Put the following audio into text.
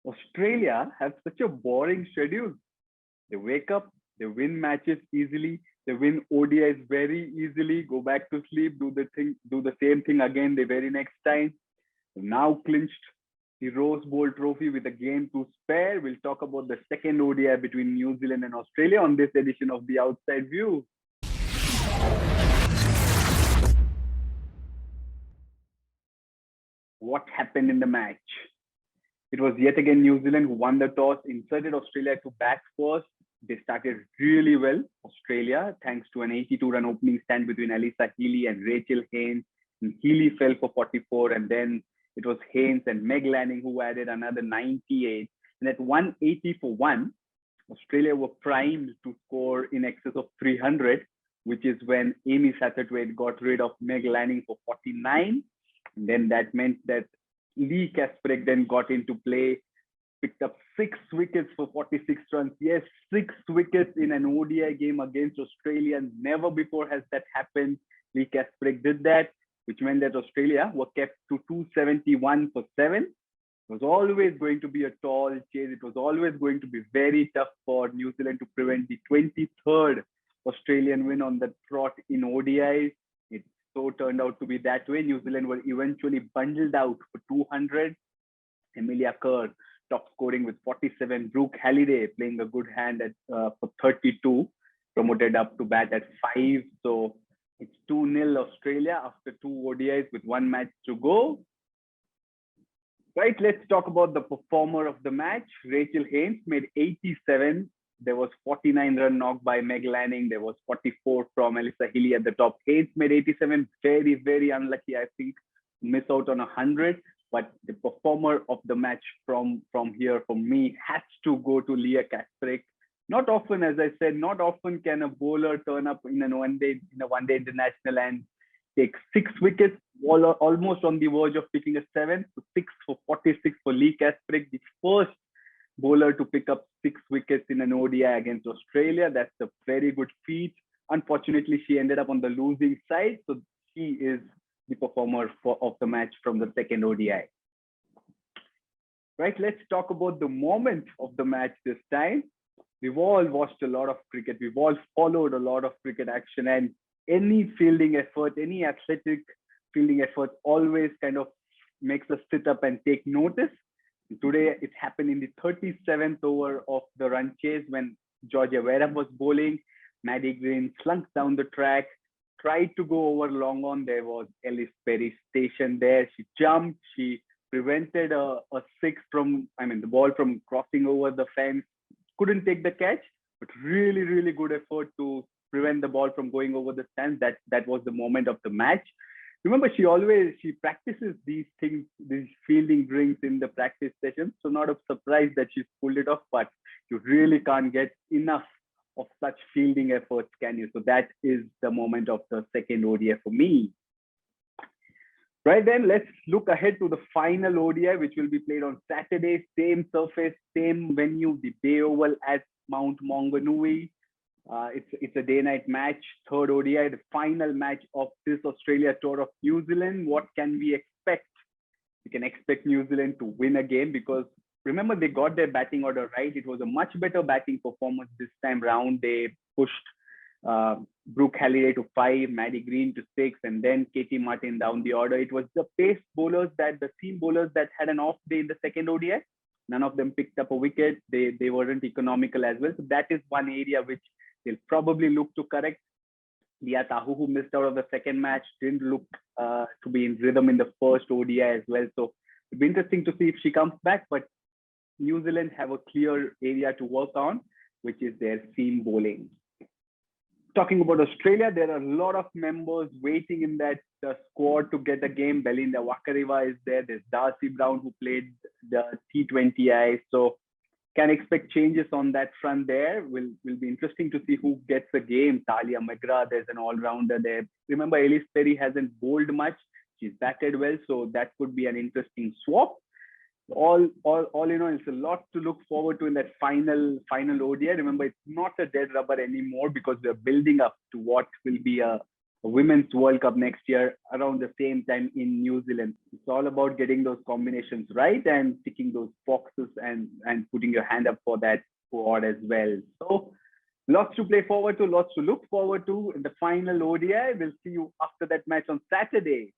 Australia have such a boring schedule. They wake up, they win matches easily, they win ODIs very easily, go back to sleep, do the same thing again the very next time. Now clinched the Rose Bowl trophy with a game to spare. We'll talk about the second ODI between New Zealand and Australia on this edition of The Outside View. What happened in the match? It was yet again New Zealand who won the toss, inserted Australia to bat first. They started really well, Australia, thanks to an 82-run opening stand between Alyssa Healy and Rachael Haynes. And Healy fell for 44, and then it was Haynes and Meg Lanning who added another 98. And at 180 for one, Australia were primed to score in excess of 300, which is when Amy Satterthwaite got rid of Meg Lanning for 49. And then that meant that Leigh Kasperek then got into play, picked up 6 wickets for 46 runs. Yes, 6 wickets in an ODI game against Australia. Never before has that happened. Leigh Kasperek did that, which meant that Australia were kept to 271 for 7. It was always going to be a tall chase. It was always going to be very tough for New Zealand to prevent the 23rd Australian win on the trot in ODIs. It so turned out to be that way. New Zealand were eventually bundled out for 200. Emilia Kerr top scoring with 47. Brooke Halliday playing a good hand at for 32, promoted up to bat at 5. So it's 2-0 Australia after 2 ODIs with 1 match to go. Right, let's talk about the performer of the match. Rachael Haynes made 87. There was 49-run knock by Meg Lanning. There was 44 from Alyssa Healy at the top. Haynes made 87. Very, very unlucky, I think, miss out on 100. But the performer of the match from here, for me, has to go to Leigh Kasperek. Not often, as I said, not often can a bowler turn up in a one-day international and take 6 wickets, almost on the verge of picking a 7. So 6 for 46 for Leigh Kasperek, the first bowler to pick up 6 wickets in an ODI against Australia. That's a very good feat. Unfortunately, she ended up on the losing side. So she is the performer of the match from the second ODI. Right, let's talk about the moment of the match this time. We've all watched a lot of cricket. We've all followed a lot of cricket action, and any fielding effort, any athletic fielding effort always kind of makes us sit up and take notice. Today, it happened in the 37th over of the run chase when Georgia Vera was bowling. Maddie Green slunk down the track, tried to go over long on. There was Ellis Perry stationed there. She jumped. She prevented a 6 the ball from crossing over the fence. Couldn't take the catch, but really, really good effort to prevent the ball from going over the stands. That was the moment of the match. Remember, she practices these things, these fielding drills in the practice sessions. So not a surprise that she's pulled it off, but you really can't get enough of such fielding efforts, can you? So that is the moment of the second ODI for me. Right then, let's look ahead to the final ODI, which will be played on Saturday. Same surface, same venue, the Bay Oval at Mount Maunganui. It's a day-night match, third ODI, the final match of this Australia tour of New Zealand. What can we expect? We can expect New Zealand to win again because remember, they got their batting order right. It was a much better batting performance this time round. They pushed Brooke Halliday to 5, Maddie Green to 6, and then Katie Martin down the order. It was the pace bowlers, the seam bowlers that had an off day in the second ODI. None of them picked up a wicket. They weren't economical as well. So that is one area which they'll probably look to correct. Leah Tahu, who missed out of the second match, didn't look to be in rhythm in the first ODI as well. So it'll be interesting to see if she comes back. But New Zealand have a clear area to work on, which is their seam bowling. Talking about Australia, there are a lot of members waiting in that squad to get a game. Belinda Wakariva is there. There's Darcy Brown, who played the T20I. So can expect changes on that front there. Will be interesting to see who gets the game. Talia McGrath, there's an all-rounder there. Remember, Ellis Perry hasn't bowled much. She's batted well, so that could be an interesting swap. All in all, it's a lot to look forward to in that final ODI. Remember, it's not a dead rubber anymore because we're building up to what will be a Women's World Cup next year around the same time in New Zealand. It's all about getting those combinations right and ticking those boxes and putting your hand up for that award as well. So lots to play forward to, lots to look forward to in the final ODI. We'll see you after that match on Saturday.